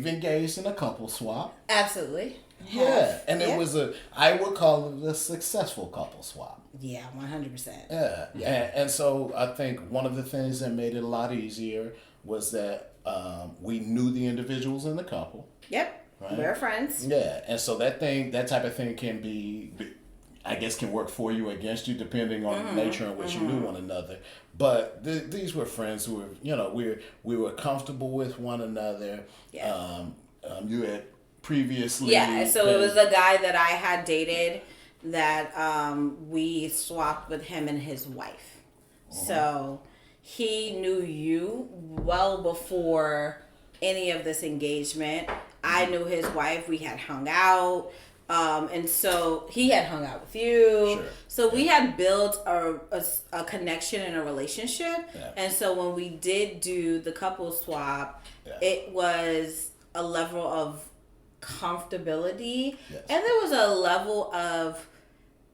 engaged in a couple swap. Absolutely. Yeah, and Yeah. it was I would call it a successful couple swap. Yeah, 100%. Yeah, and so I think one of the things that made it a lot easier was that we knew the individuals in the couple. Yep. Right. We're friends. Yeah, and so that type of thing can be, I guess, can work for you, against you, depending on the nature in which you knew one another. But these were friends who were, we were comfortable with one another. Yeah. You had previously. Yeah, so it was a guy that I had dated that we swapped with him and his wife. So he knew you well before any of this engagement. I knew his wife. We had hung out. And so he had hung out with you. Sure. So we had built a connection and a relationship. Yeah. And so when we did do the couple swap, Yeah. it was a level of comfortability. Yes. And there was a level of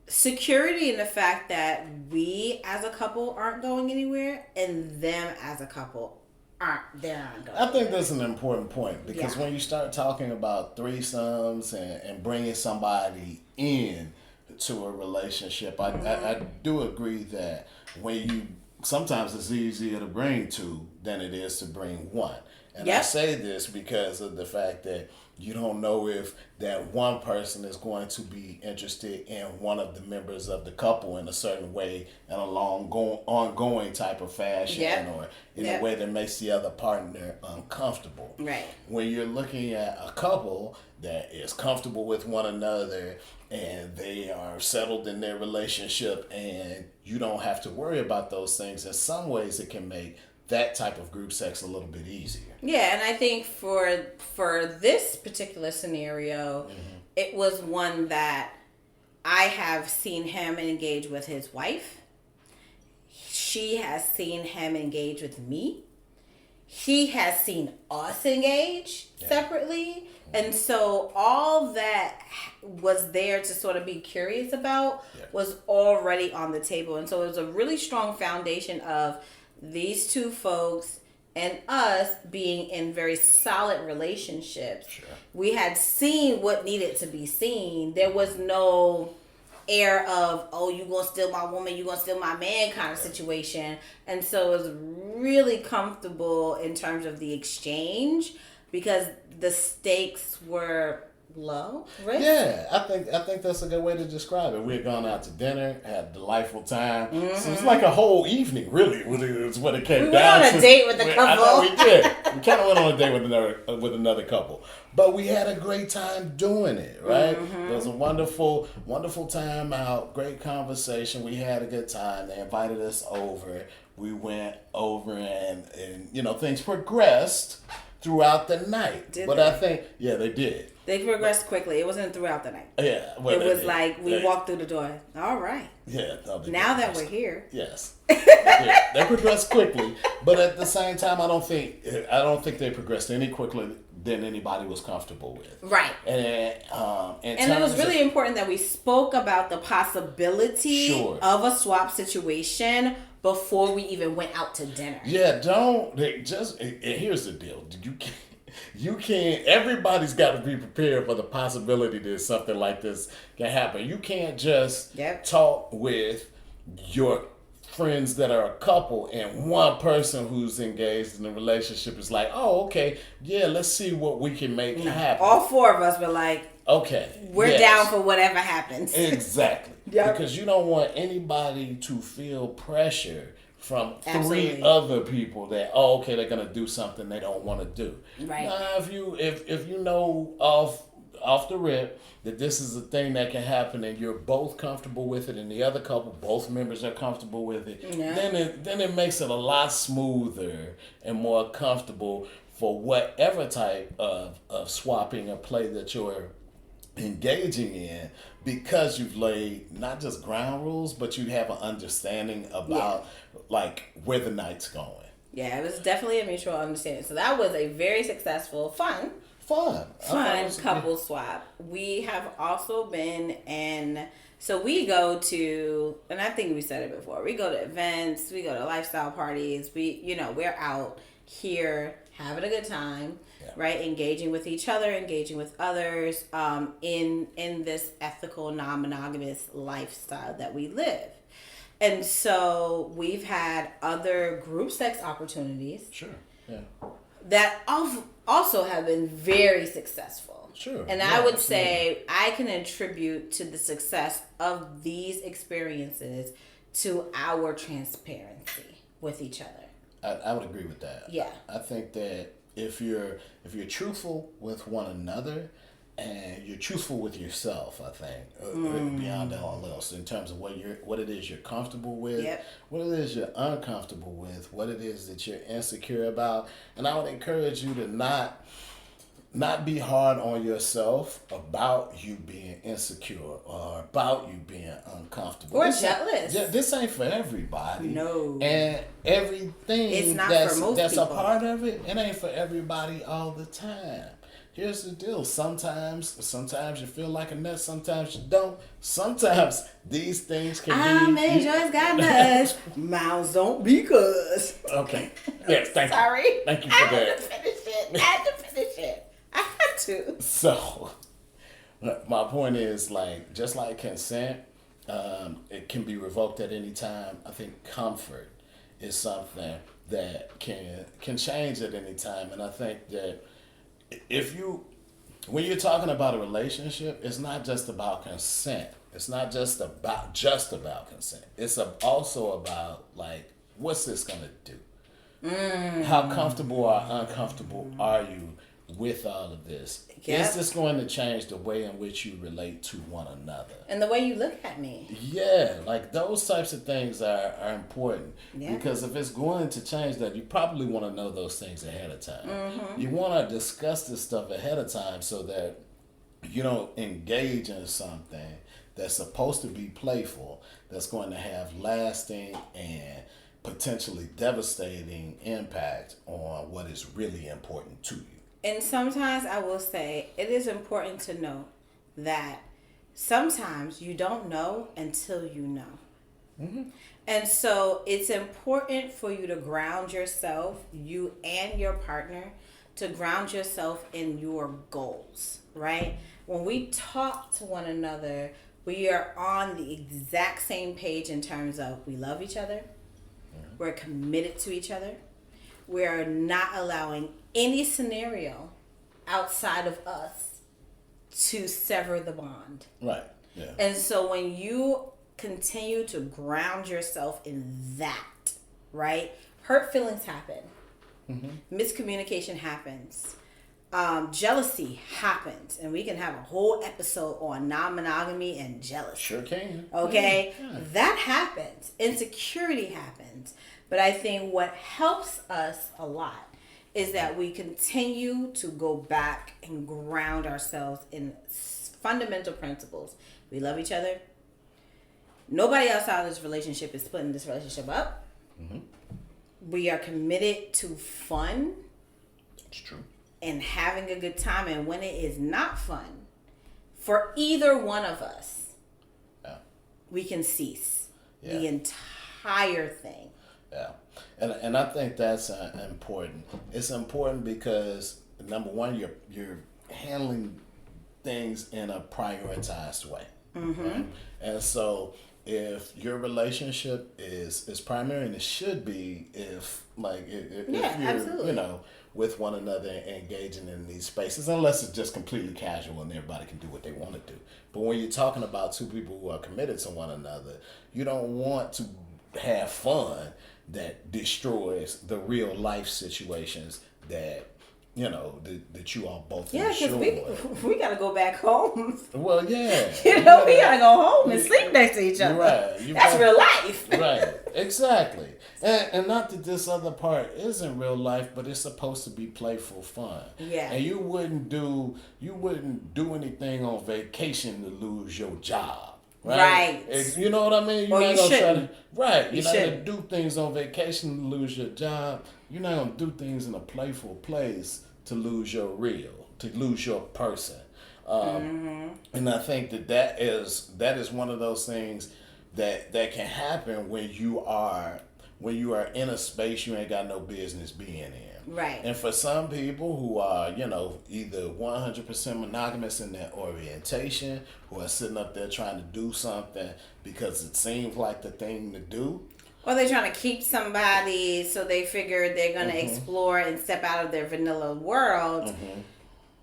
security in the fact that we as a couple aren't going anywhere and them as a couple aren't going I think that's an important point, because Yeah. when you start talking about threesomes and bringing somebody in to a relationship, I do agree that sometimes it's easier to bring two than it is to bring one. And I Yep. say this because of the fact that you don't know if that one person is going to be interested in one of the members of the couple in a certain way, in a ongoing type of fashion, Yep. or in Yep. a way that makes the other partner uncomfortable. Right. When you're looking at a couple that is comfortable with one another and they are settled in their relationship and you don't have to worry about those things, in some ways it can make that type of group sex a little bit easier. Yeah, and I think for this particular scenario, it was one that I have seen him engage with his wife. She has seen him engage with me. He has seen us engage separately. And so all that was there to sort of be curious about was already on the table. And so it was a really strong foundation of these two folks and us being in very solid relationships. Sure. We had seen what needed to be seen. There was no air of, oh, you gonna steal my woman, you gonna steal my man kind of situation. And so it was really comfortable in terms of the exchange because the stakes were low, right? Yeah, I think that's a good way to describe it. We had gone out to dinner, had a delightful time. So it was like a whole evening, really. Is what it came We down went to. on a date with the couple. I know we did. We kind of went on a date with another couple, but we had a great time doing it. Right? It was a wonderful, wonderful time out. Great conversation. We had a good time. They invited us over. We went over, and things progressed throughout the night. Did but they? I think, yeah, they did. They progressed quickly. It wasn't throughout the night. Yeah, It was like we walked through the door. All right. Yeah. Now that we're here. Yes. Yeah, they progressed quickly, but at the same time, I don't think they progressed any quicker than anybody was comfortable with. Right. And it was really important that we spoke about the possibility Sure. of a swap situation before we even went out to dinner. Yeah, here's the deal. You can't, everybody's got to be prepared for the possibility that something like this can happen. You can't just talk with your friends that are a couple and one person who's engaged in a relationship is like, oh, okay, yeah, let's see what we can make happen. All four of us were like, okay, we're down for whatever happens. Exactly. Yep. Because you don't want anybody to feel pressure from Absolutely. 3 other people that, they're gonna do something they don't want to do. Right. Now, if you know off the rip that this is a thing that can happen and you're both comfortable with it and the other couple, both members are comfortable with it, then it makes it a lot smoother and more comfortable for whatever type of swapping or play that you're engaging in, because you've laid not just ground rules, but you have an understanding about like where the night's going. Yeah, it was definitely a mutual understanding. So that was a very successful, fun couple swap. We have also been so we go to, and I think we said it before, we go to events, we go to lifestyle parties, we're out here having a good time, right? Engaging with each other, engaging with others, in this ethical, non-monogamous lifestyle that we live. And so we've had other group sex opportunities. Sure. Yeah. That also have been very successful. Sure. And I would say I can attribute to the success of these experiences to our transparency with each other. I would agree with that. Yeah. I think that if you're truthful with one another and you're truthful with yourself, I think, beyond all else, in terms of what it is you're comfortable with, what it is you're uncomfortable with, what it is that you're insecure about. And I would encourage you to not be hard on yourself about you being insecure or about you being uncomfortable. Or jealous. This ain't for everybody. No. And everything It's not that's for most a people. part of it ain't for everybody all the time. Here's the deal. Sometimes you feel like a nut. Sometimes you don't. Sometimes these things can be. Man, Joyce got nuts. Mouths don't be cuz. Okay. Yes, thank you. Sorry. Thank you for that. I had to finish it. I had to. So, my point is, like, just like consent, it can be revoked at any time. I think comfort is something that can change at any time, and I think that when you're talking about a relationship, it's not just about consent. It's not just about consent. It's also about, like, what's this gonna do? How comfortable or uncomfortable are you with all of this? Yep. Is this going to change the way in which you relate to one another? And the way you look at me. Yeah, like those types of things are important. Yeah. Because if it's going to change that, you probably want to know those things ahead of time. You want to discuss this stuff ahead of time so that you don't engage in something that's supposed to be playful, that's going to have lasting and potentially devastating impact on what is really important to you. And sometimes I will say it is important to know that sometimes you don't know until you know. And so it's important for you to ground yourself, you and your partner, to ground yourself in your goals, right? When we talk to one another, we are on the exact same page in terms of we love each other, we're committed to each other, we are not allowing any scenario outside of us to sever the bond. Right. Yeah. And so when you continue to ground yourself in that, right? Hurt feelings happen. Miscommunication happens. Jealousy happens. And we can have a whole episode on non-monogamy and jealousy. Sure can. Okay? Yeah. That happens. Insecurity happens. But I think what helps us a lot is that we continue to go back and ground ourselves in fundamental principles. We love each other. Nobody outside of this relationship is splitting this relationship up. We are committed to fun. It's true. And having a good time. And when it is not fun, for either one of us, we can cease the entire thing. Yeah. And I think that's important. It's important because, number one, you're handling things in a prioritized way. Right? And so if your relationship is primary, and it should be, if you're absolutely. With one another and engaging in these spaces, unless it's just completely casual and everybody can do what they want to do. But when you're talking about two people who are committed to one another, you don't want to have fun that destroys the real life situations that that you all both Yeah, sure. because we gotta go back home. Well, yeah. we gotta go home and sleep next to each other. Right. That's real life. Right. Exactly. And not that this other part isn't real life, but it's supposed to be playful fun. Yeah. And you wouldn't do anything on vacation to lose your job. Right. You know what I mean? You're not gonna try to, right. You're not gonna do things on vacation to lose your job. You're not gonna do things in a playful place to lose your to lose your person. And I think that is one of those things that can happen when you are in a space you ain't got no business being in. Right. And for some people who are, either 100% monogamous in their orientation, who are sitting up there trying to do something because it seems like the thing to do. Or they're trying to keep somebody, so they figure they're going to explore and step out of their vanilla world.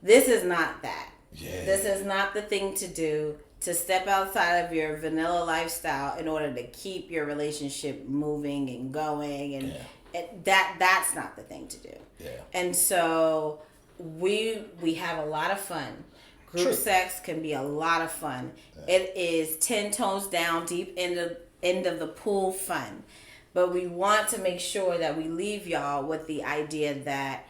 This is not that. Yeah. This is not the thing to do, to step outside of your vanilla lifestyle in order to keep your relationship moving and going. And that's not the thing to do. Yeah. And so we have a lot of fun. Group sex can be a lot of fun. Yeah. It is 10 toes down, deep end of the pool fun. But we want to make sure that we leave y'all with the idea that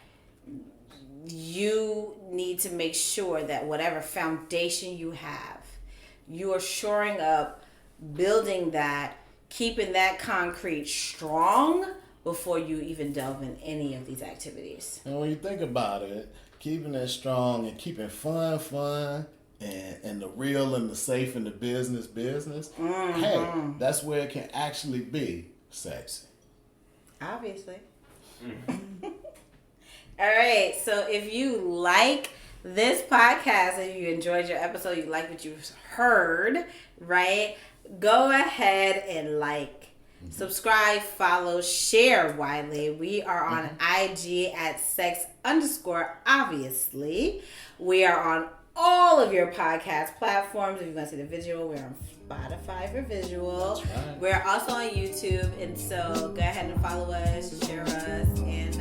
you need to make sure that whatever foundation you have, you are shoring up, building that, keeping that concrete strong before you even delve in any of these activities. And when you think about it, keeping it strong and keeping fun, and the real and the safe and the business, hey, that's where it can actually be sexy. Obviously. All right, so if you like this podcast and you enjoyed your episode, you like what you've heard, right? Go ahead and subscribe, follow, share widely. We are on IG at sex_obviously. We are on all of your podcast platforms. If you want to see the visual, we're on Spotify for visual. That's right. We're also on YouTube, and so go ahead and follow us, share us, and